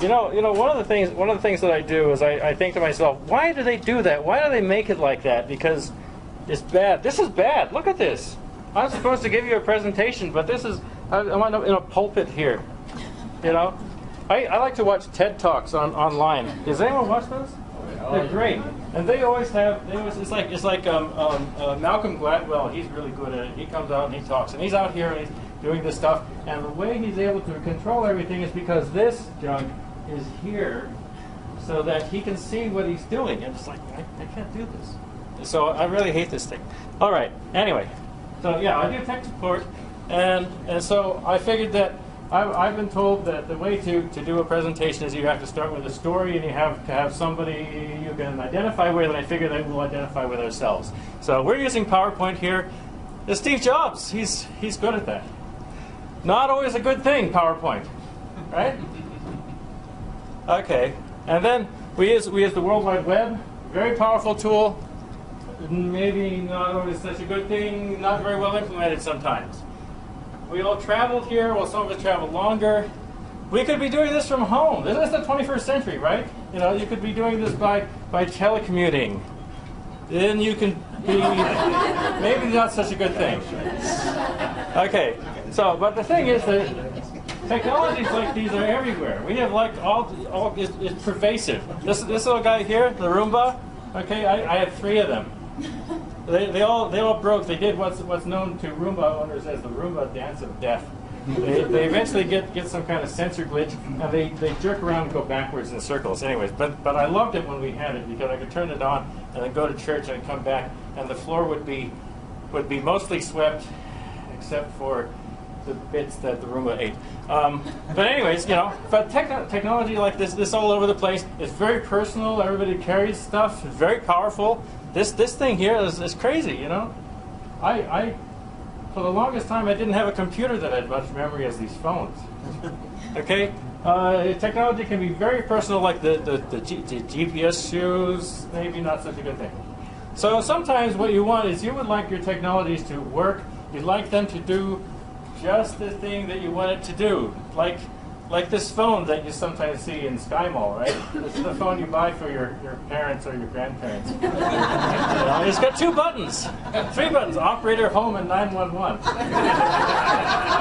one of the things that I do is I think to myself, why do they do that? Why do they make it like that? Because it's bad. This is bad. Look at this. I'm supposed to give you a presentation, but this is, I'm in a pulpit here. I like to watch TED Talks online. Does anyone watch those? They're great, and they always have. It's like Malcolm Gladwell. He's really good at it. He comes out and he talks, and he's out here and he's doing this stuff. And the way he's able to control everything is because this junk is here, so that he can see what he's doing. And it's like I can't do this. So I really hate this thing. All right. Anyway, so yeah, I do tech support, and so I figured that. I've been told that the way to do a presentation is you have to start with a story and you have to have somebody you can identify with, and I figure that we'll identify with ourselves. So we're using PowerPoint here. It's Steve Jobs. He's good at that. Not always a good thing, PowerPoint, right? Okay, and then we use the World Wide Web. Very powerful tool. Maybe not always such a good thing. Not very well implemented sometimes. We all traveled here. Well, some of us traveled longer. We could be doing this from home. This is the 21st century, right? You could be doing this by telecommuting. Then you can be maybe not such a good thing. Okay. So, but the thing is that technologies like these are everywhere. We have it's pervasive. This little guy here, the Roomba. Okay, I have 3 of them. They all broke. They did what's known to Roomba owners as the Roomba dance of death. They eventually get some kind of sensor glitch, and they jerk around and go backwards in circles. Anyways, but I loved it when we had it because I could turn it on and then go to church and come back, and the floor would be mostly swept, except for the bits that the Roomba ate. But anyways, but technology like this all over the place. It's very personal. Everybody carries stuff. It's very powerful. This thing here is crazy, I for the longest time I didn't have a computer that had much memory as these phones. Okay, technology can be very personal, like the GPS shoes. Maybe not such a good thing. So sometimes what you want is you would like your technologies to work. You'd like them to do just the thing that you want it to do, like this phone that you sometimes see in Sky Mall, right? This is the phone you buy for your parents or your grandparents. It's got 2 buttons, 3 buttons: operator, home, and 911.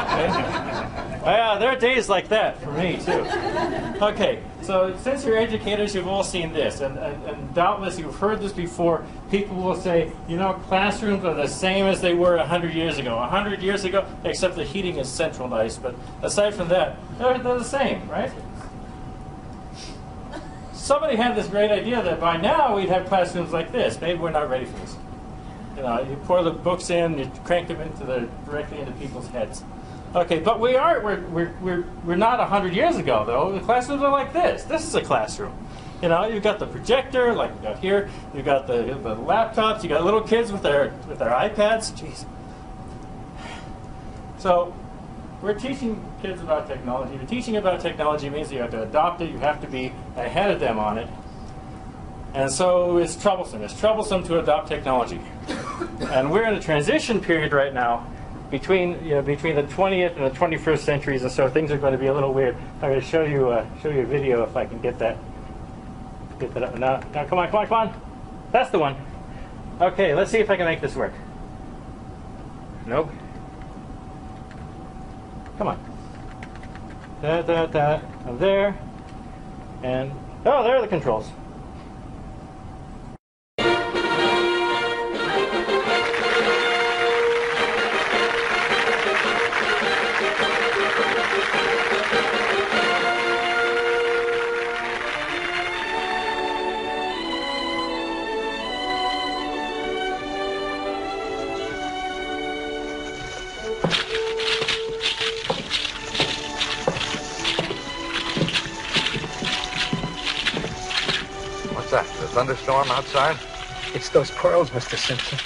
Okay. Yeah, there are days like that for me too. Okay, so since you're educators, you've all seen this, and doubtless you've heard this before. People will say, classrooms are the same as they were 100 years ago. 100 years ago, except the heating is centralized. But aside from that, they're the same, right? Somebody had this great idea that by now we'd have classrooms like this. Maybe we're not ready for this. You pour the books in, you crank them directly into people's heads. Okay, but we're not 100 years ago though. The classrooms are like this. This is a classroom. You've got the projector, like we got here. You've got the laptops. You got little kids with their iPads. Jeez. So we're teaching kids about technology. The teaching about technology means you have to adopt it. You have to be ahead of them on it. And so it's troublesome. It's troublesome to adopt technology. And we're in a transition period right now between the 20th and the 21st centuries, and so things are going to be a little weird. I'm going to show you a video if I can get that up. Now, come on. That's the one. Okay, let's see if I can make this work. Nope. Come on. I'm there. And, oh, there are the controls. Thunderstorm outside? It's those pearls, Mr. Simpson.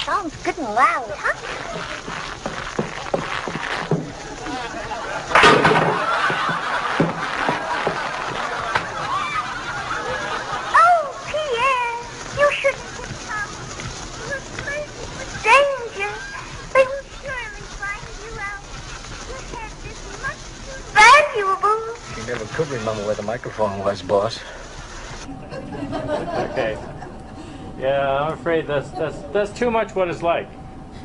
Sounds good and loud, huh? Oh, Pierre, you shouldn't put down. Danger. They will shoot. remember where the microphone was, boss. Okay. Yeah, I'm afraid that's too much what it's like.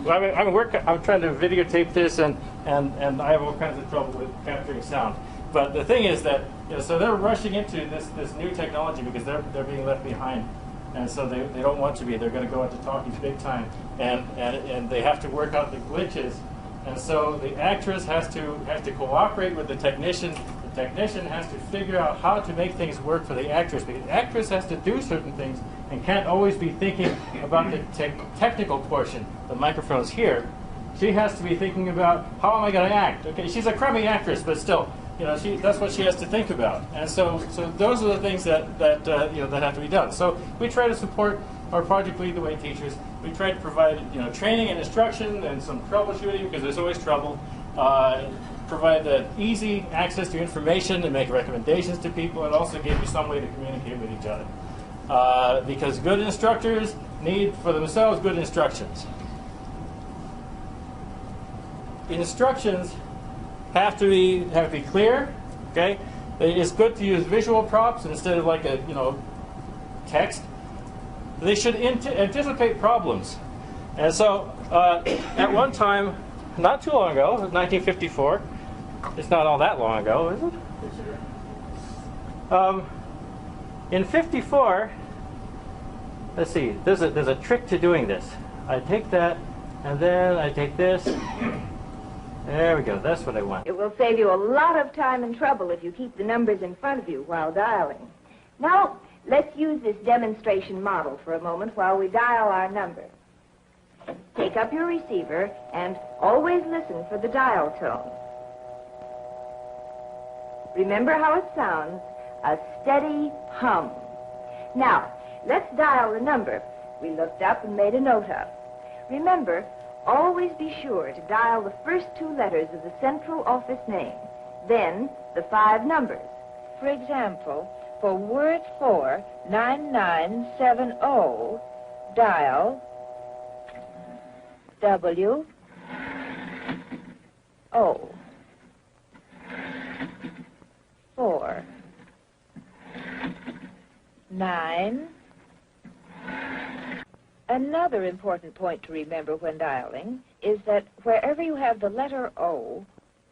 Well, I'm trying to videotape this, and I have all kinds of trouble with capturing sound. But the thing is that, so they're rushing into this new technology because they're being left behind, and so they don't want to be. They're going to go into talkies big time, and they have to work out the glitches, and so the actress has to cooperate with the technician. The technician has to figure out how to make things work for the actress, because the actress has to do certain things and can't always be thinking about the technical portion. The microphone's here. She has to be thinking about, how am I going to act? Okay, she's a crummy actress, but still, that's what she has to think about. And so those are the things that have to be done. So we try to support our Project Lead the Way teachers. We try to provide training and instruction and some troubleshooting, because there's always trouble. Provide easy access to information and make recommendations to people, and also give you some way to communicate with each other. Because good instructors need for themselves good instructions. Instructions have to be clear. Okay, it's good to use visual props instead of like a text. They should anticipate problems. And so at one time, not too long ago, it was 1954. It's not all that long ago, is it? In 54, let's see, there's a trick to doing this. I take that, and then I take this. There we go, that's what I want. It will save you a lot of time and trouble if you keep the numbers in front of you while dialing. Now, let's use this demonstration model for a moment while we dial our number. Take up your receiver and always listen for the dial tone. Remember how it sounds, a steady hum. Now, let's dial the number we looked up and made a note of. Remember, always be sure to dial the first 2 letters of the central office name, then the 5 numbers. For example, for word 49970, dial W O 4 9. Another important point to remember when dialing is that wherever you have the letter O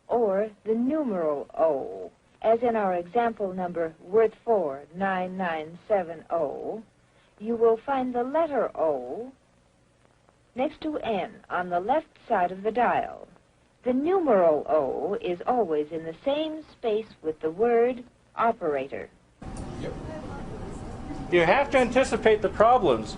or the numeral O, as in our example number word 49970, you will find the letter O next to N on the left side of the dial. The numeral O is always in the same space with the word operator. Yep. You have to anticipate the problems,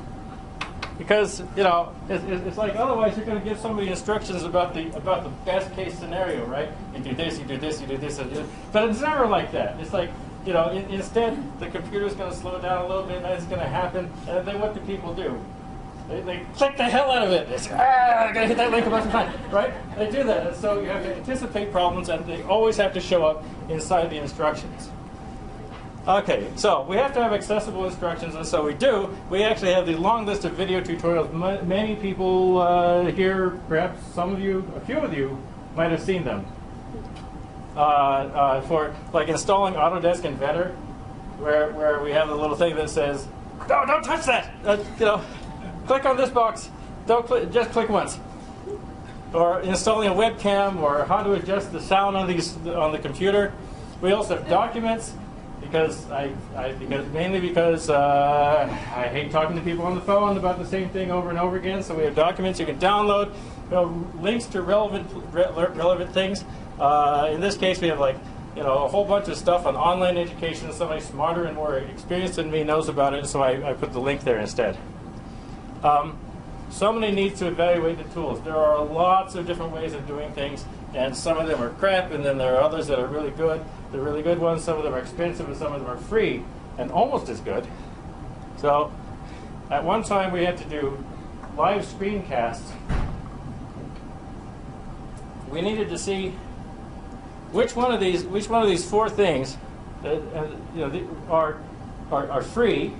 because it's like otherwise you're going to give somebody instructions about the best case scenario, right? You do this, you do this, you do this, and this. But it's never like that. It's like instead the computer's going to slow down a little bit, and it's going to happen. And then what do people do? They click the hell out of it. They say, I gotta hit that link a bunch of times, right? They do that, and so you have to anticipate problems, and they always have to show up inside the instructions. Okay, so we have to have accessible instructions, and so we do. We actually have the long list of video tutorials. Many people here, perhaps some of you, a few of you, might have seen them. For like installing Autodesk Inventor, where we have the little thing that says, "No, don't touch that." Click on this box. Don't click. Just click once. Or installing a webcam, or how to adjust the sound on the computer. We also have documents, because mainly because I hate talking to people on the phone about the same thing over and over again. So we have documents you can download, links to relevant things. In this case, we have a whole bunch of stuff on online education. Somebody smarter and more experienced than me knows about it, so I put the link there instead. Somebody needs to evaluate the tools. There are lots of different ways of doing things, and some of them are crap, and then there are others that are really good. The really good ones, some of them are expensive, and some of them are free, and almost as good. So, at one time we had to do live screencasts. We needed to see which one of these 4 things are free.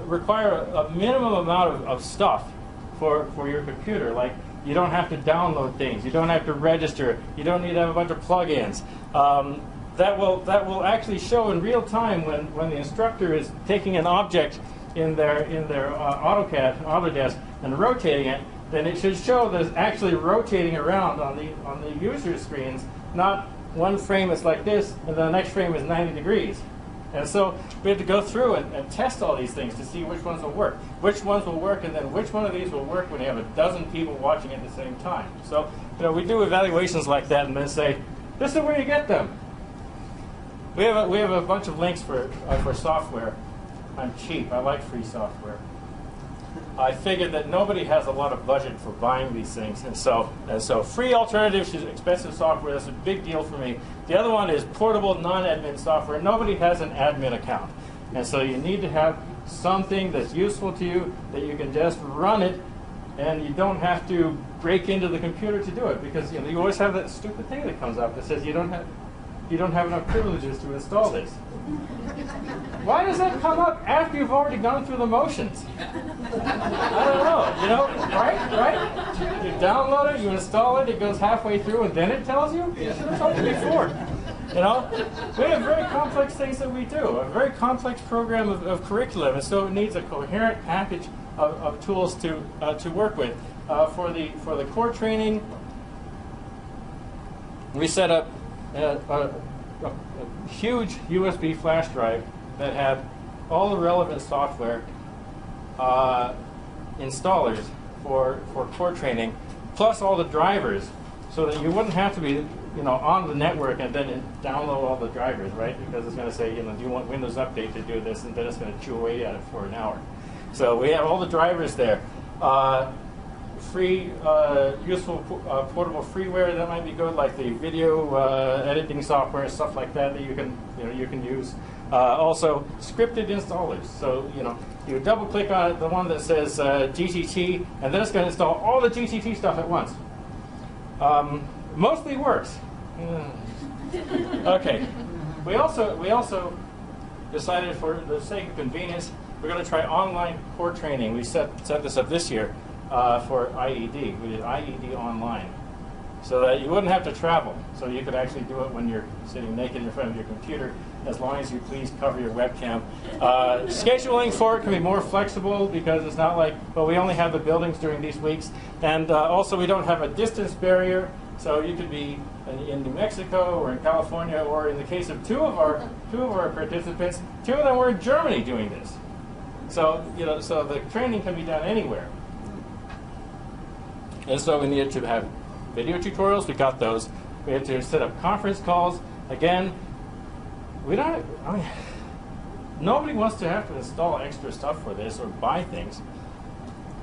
Require a minimum amount of stuff for your computer. Like, you don't have to download things. You don't have to register. You don't need to have a bunch of plugins. that will actually show in real time when the instructor is taking an object in their AutoCAD Autodesk and rotating it. Then it should show that it's actually rotating around on the user screens, not one frame is like this and the next frame is 90 degrees. And so we have to go through and test all these things to see which ones will work. Which ones will work, and then which one of these will work when you have a dozen people watching at the same time. So we do evaluations like that and then say, this is where you get them. We have a bunch of links for software. I'm cheap. I like free software. I figured that nobody has a lot of budget for buying these things, and so free alternatives to expensive software. That's a big deal for me. The other one is portable non-admin software. Nobody has an admin account, and so you need to have something that's useful to you that you can just run it, and you don't have to break into the computer to do it, because you always have that stupid thing that comes up that says you don't have enough privileges to install this. Why does that come up after you've already gone through the motions? I don't know, right? You download it, you install it, it goes halfway through, and then it tells you? You should have told me before. We have very complex things that we do, a very complex program of curriculum, and so it needs a coherent package of tools to work with. For the core training, we set up a huge USB flash drive that had all the relevant software installers for core training, plus all the drivers, so that you wouldn't have to be on the network and then download all the drivers, right? Because it's going to say, do you want Windows Update to do this, and then it's going to chew away at it for an hour. So we have all the drivers there. Free, useful portable freeware that might be good, like the video editing software, stuff like that you can use. Also, scripted installers. So you double click on the one that says GTT, and then it's going to install all the GTT stuff at once. Mostly works. Okay. We also decided, for the sake of convenience, we're going to try online core training. We set this up this year. For IED. We did IED online, so that you wouldn't have to travel. So you could actually do it when you're sitting naked in front of your computer, as long as you please cover your webcam. Scheduling for it can be more flexible, because it's not like, well, we only have the buildings during these weeks, and also we don't have a distance barrier. So you could be in New Mexico or in California, or in the case of two of our participants, two of them were in Germany doing this. So so the training can be done anywhere. And so we needed to have video tutorials. We got those. We had to set up conference calls. Again, nobody wants to have to install extra stuff for this or buy things.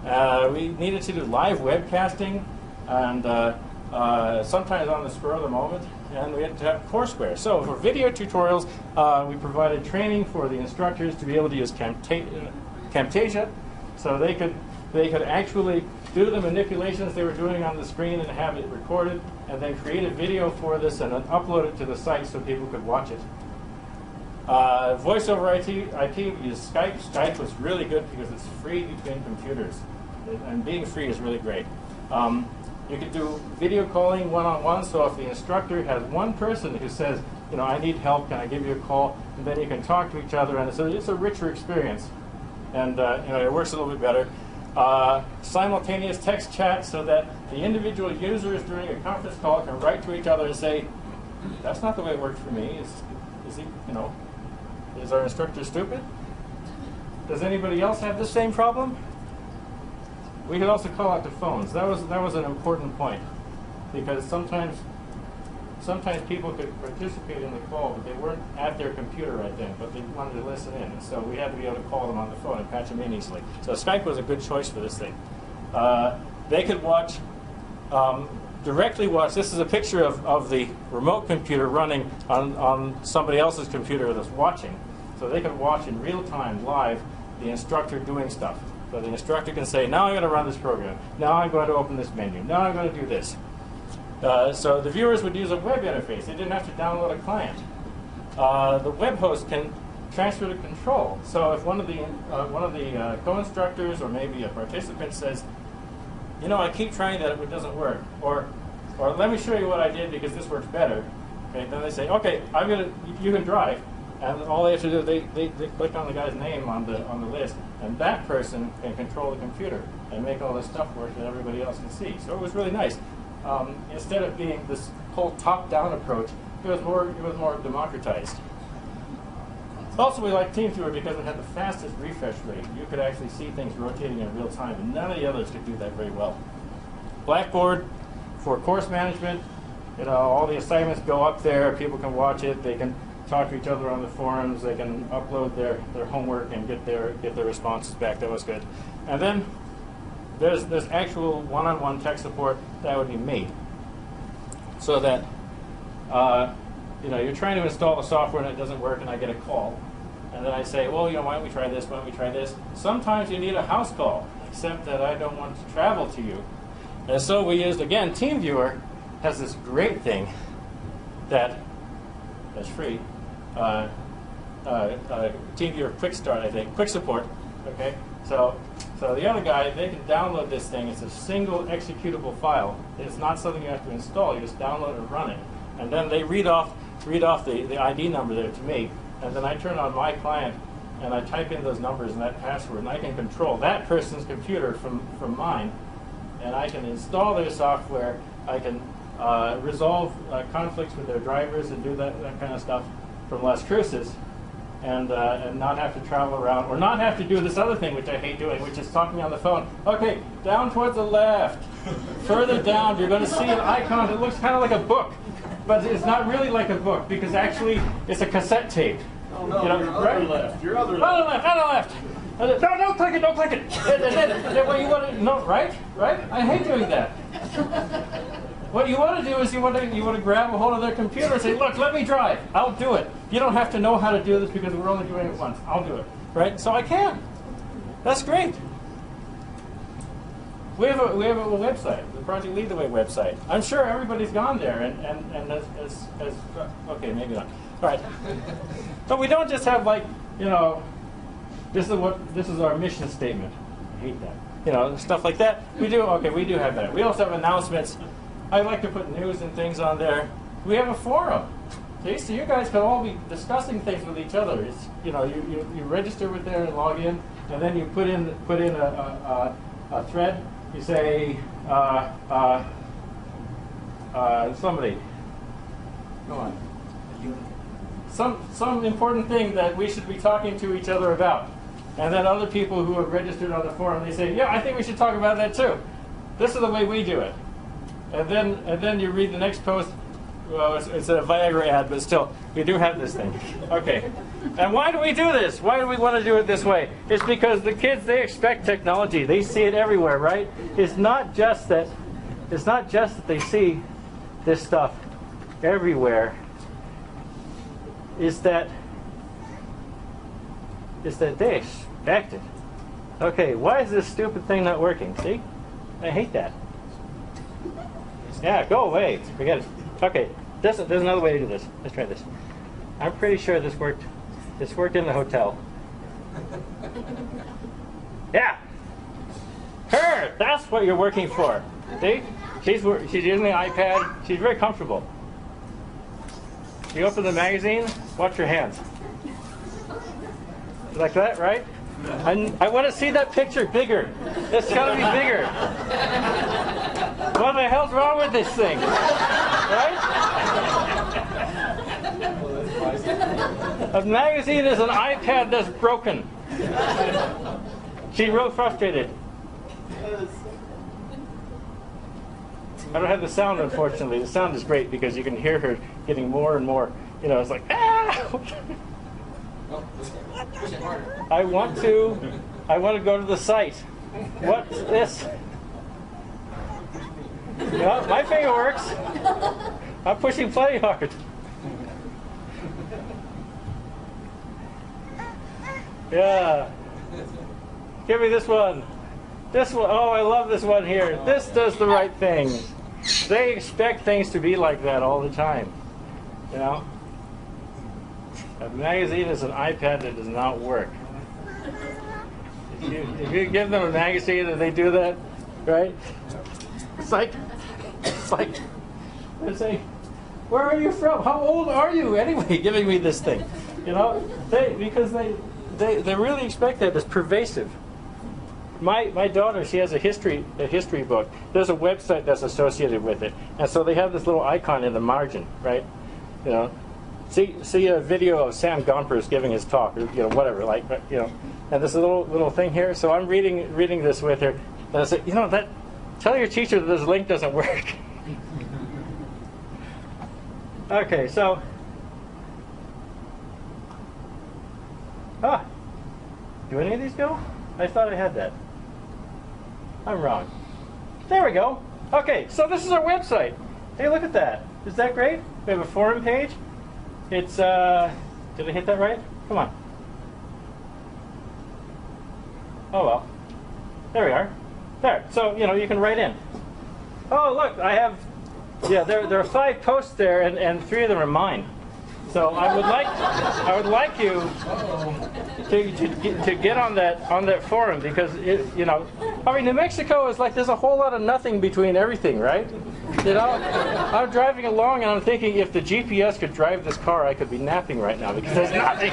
We needed to do live webcasting, and sometimes on the spur of the moment. And we had to have courseware. So for video tutorials, we provided training for the instructors to be able to use Camtasia, so they could actually do the manipulations they were doing on the screen and have it recorded, and then create a video for this and then upload it to the site so people could watch it. Voice over IP, we used Skype. Skype was really good because it's free between computers, and being free is really great. You could do video calling one-on-one, so if the instructor has one person who says, I need help, can I give you a call? And then you can talk to each other, and it's a richer experience. And it works a little bit better. Simultaneous text chat, so that the individual users during a conference call can write to each other and say, that's not the way it worked for me. Is our instructor stupid? Does anybody else have the same problem? We could also call out to phones. That was an important point, because sometimes people could participate in the call, but they weren't at their computer right then, but they wanted to listen in. And so we had to be able to call them on the phone and patch them in easily. So Skype was a good choice for this thing. They could directly watch. This is a picture of the remote computer running on somebody else's computer that's watching. So they could watch in real time, live, the instructor doing stuff. So the instructor can say, now I'm going to run this program. Now I'm going to open this menu. Now I'm going to do this. So the viewers would use a web interface. They didn't have to download a client. The web host can transfer the control. So if one of the co-instructors or maybe a participant says, I keep trying that, but it doesn't work, or let me show you what I did because this works better, Okay, then they say, okay, you can drive, and all they have to do is they click on the guy's name on the list, and that person can control the computer and make all this stuff work that everybody else can see. So it was really nice. Instead of being this whole top-down approach, it was more democratized. Also, we liked TeamViewer because it had the fastest refresh rate. You could actually see things rotating in real time, and none of the others could do that very well. Blackboard for course management. You know, all the assignments go up there. People can watch it. They can talk to each other on the forums. They can upload their homework and get their responses back. That was good. And then there's actual one-on-one tech support that would be made, so that you know, you're trying to install the software and it doesn't work, and I get a call, and then I say, well, you know, why don't we try this? Why don't we try this? Sometimes you need a house call, except that I don't want to travel to you, and so we used, again, TeamViewer has this great thing that's free. TeamViewer Quick Start, I think, Quick Support. Okay, so the other guy, they can download this thing. It's a single executable file. It's not something you have to install. You just download and run it, and then they read off the ID number there to me, and then I turn on my client and I type in those numbers and that password, and I can control that person's computer from mine, and I can install their software. I can resolve conflicts with their drivers and do that kind of stuff from Las Cruces, and not have to travel around, or not have to do this other thing which I hate doing, which is talking on the phone. Okay, down towards the left, further down, you're going to see an icon that looks kind of like a book, but it's not really like a book, because actually it's a cassette tape. Oh no, you know, your right? other left. Your other left. Other left, other left. No, don't click it, don't click it. Well, you want to, no, right? I hate doing that. What you want to do is you want to grab a hold of their computer and say, look, let me drive. I'll do it. You don't have to know how to do this because we're only doing it once. I'll do it. Right? So I can. That's great. We have a website, the Project Lead the Way website. I'm sure everybody's gone there and as okay, maybe not. All right. But we don't just have, like, you know, this is our mission statement. I hate that. You know, stuff like that. We do have that. We also have announcements. I like to put news and things on there. We have a forum. Okay, so you guys can all be discussing things with each other. It's, you know, you register with there and log in, and then you put in a thread. You say somebody, go on. Some important thing that we should be talking to each other about. And then other people who have registered on the forum, they say, yeah, I think we should talk about that too. This is the way we do it. And then you read the next post. Well, it's a Viagra ad, but still, we do have this thing. Okay. And why do we do this? Why do we want to do it this way? It's because the kids, they expect technology. They see it everywhere, right? It's not just that they see this stuff everywhere. It's that they expect it. Okay, why is this stupid thing not working? See? I hate that. Yeah, go away. Forget it. Okay, there's another way to do this. Let's try this. I'm pretty sure this worked. This worked in the hotel. Yeah. Her. That's what you're working for. See? She's using the iPad. She's very comfortable. You open the magazine. Watch your hands. Like that, right? I want to see that picture bigger. It's got to be bigger. What the hell's wrong with this thing? Right? A magazine is an iPad that's broken. She's real frustrated. I don't have the sound, unfortunately. The sound is great because you can hear her getting more and more. You know, it's like, ah! I want to go to the site. What's this? Well, my finger works. I'm pushing plenty hard. Yeah. Give me this one. This one. Oh, I love this one here. This does the right thing. They expect things to be like that all the time. You know? A magazine is an iPad that does not work. If you give them a magazine and they do that, right? It's like, they say, Where are you from? How old are you anyway? Giving me this thing, you know? Because they really expect that. It's pervasive. My daughter, she has a history book. There's a website that's associated with it, and so they have this little icon in the margin, right? You know, see a video of Sam Gompers giving his talk, or whatever, like, you know, and this little thing here. So I'm reading this with her, and I said, tell your teacher that this link doesn't work. Okay, so do any of these go? I thought I had that. I'm wrong. There we go. Okay, so this is our website. Hey, look at that. Is that great? We have a forum page. It's, did I hit that right? Come on. Oh, well. There we are. There. So, you can write in. Oh, look, I have, there are 5 posts there, and 3 of them are mine. So I would like you to get on that forum, because New Mexico is like, there's a whole lot of nothing between everything, right? I'm driving along and I'm thinking, if the GPS could drive this car, I could be napping right now, because there's nothing.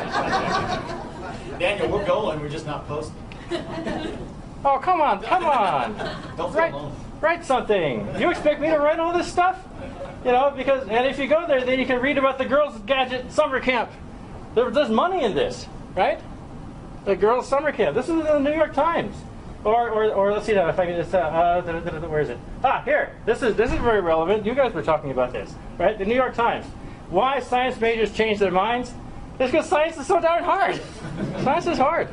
Daniel, we're going. We're just not posting. Oh, come on! Don't feel alone. Write something. You expect me to write all this stuff? And if you go there, then you can read about the Girls Gadget Summer Camp. There's money in this, right? The Girls Summer Camp. This is in the New York Times. Or let's see now if I can just where is it? Here. This is very relevant. You guys were talking about this, right? The New York Times. Why science majors change their minds? It's because science is so darn hard. Science is hard.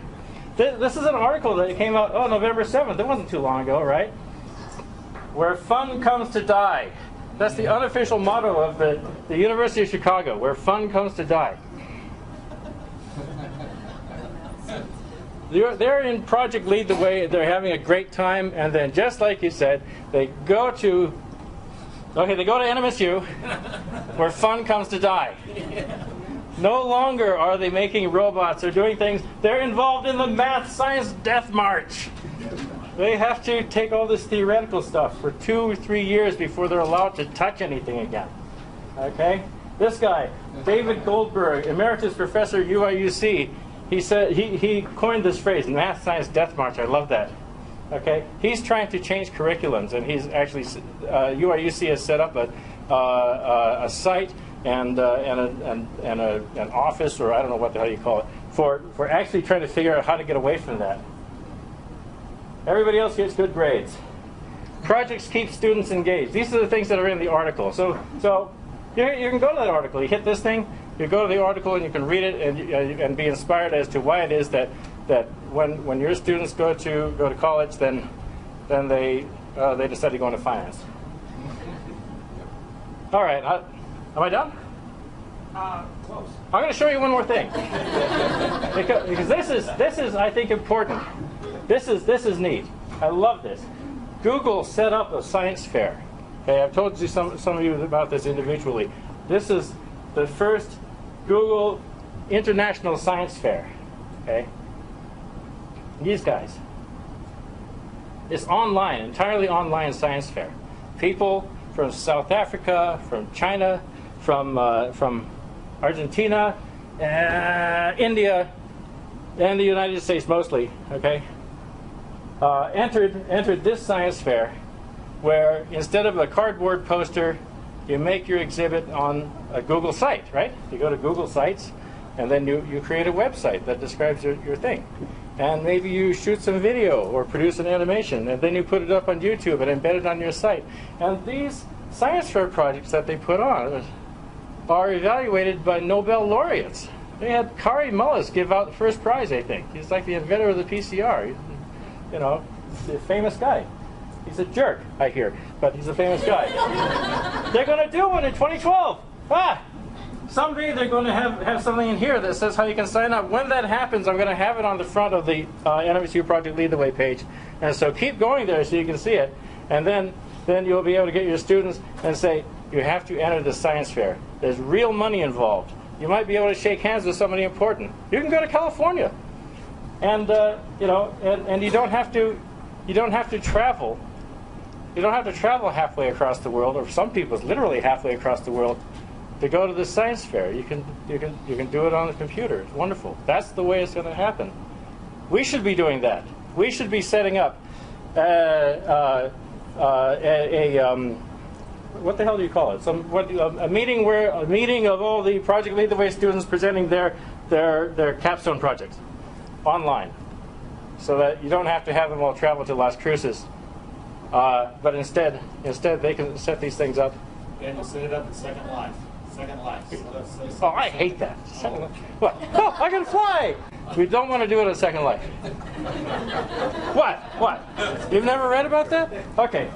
This is an article that came out November 7th. It wasn't too long ago, right? Where fun comes to die. That's the unofficial motto of the University of Chicago, where fun comes to die. They're in Project Lead the Way. They're having a great time, and then, just like you said, they go to NMSU, where fun comes to die. No longer are they making robots or doing things. They're involved in the math science death march. They have to take all this theoretical stuff for 2 or 3 years before they're allowed to touch anything again. Okay? This guy, David Goldberg, emeritus professor at UIUC, he said he coined this phrase, math science death march. I love that. Okay? He's trying to change curriculums, and he's actually UIUC has set up a site and an office, or I don't know what the hell you call it, for actually trying to figure out how to get away from that. Everybody else gets good grades. Projects keep students engaged. These are the things that are in the article. So you can go to that article. You hit this thing, you go to the article, and you can read it and be inspired as to why it is that when your students go to college, then they decide to go into finance. All right, am I done? Close. I'm going to show you one more thing, because this is I think important. This is neat. I love this. Google set up a science fair. Okay, I've told you some of you about this individually. This is the first Google International Science Fair. Okay, these guys. It's online, entirely online science fair. People from South Africa, from China, from Argentina, India, and the United States mostly. Okay. Entered this science fair, where instead of a cardboard poster, you make your exhibit on a Google site, right? You go to Google Sites, and then you create a website that describes your thing. And maybe you shoot some video or produce an animation, and then you put it up on YouTube and embed it on your site. And these science fair projects that they put on are evaluated by Nobel laureates. They had Kari Mullis give out the first prize, I think. He's like the inventor of the PCR. He's a famous guy. He's a jerk, I hear, but he's a famous guy. They're going to do one in 2012. Someday they're going to have something in here that says how you can sign up. When that happens, I'm going to have it on the front of the NMSU Project Lead the Way page. And so keep going there so you can see it. And then you'll be able to get your students and say, you have to enter the science fair. There's real money involved. You might be able to shake hands with somebody important. You can go to California. And and you don't have to travel. You don't have to travel halfway across the world, or some people literally halfway across the world, to go to the science fair. You can do it on the computer. It's wonderful. That's the way it's going to happen. We should be doing that. We should be setting up what the hell do you call it? A meeting of all the Project Lead the Way students presenting their capstone projects online, so that you don't have to have them all travel to Las Cruces, but instead they can set these things up. Daniel, set it up in Second Life. Second Life. Oh, I hate that. Second Life. What? Oh, I can fly! We don't want to do it in Second Life. What? You've never read about that? Okay.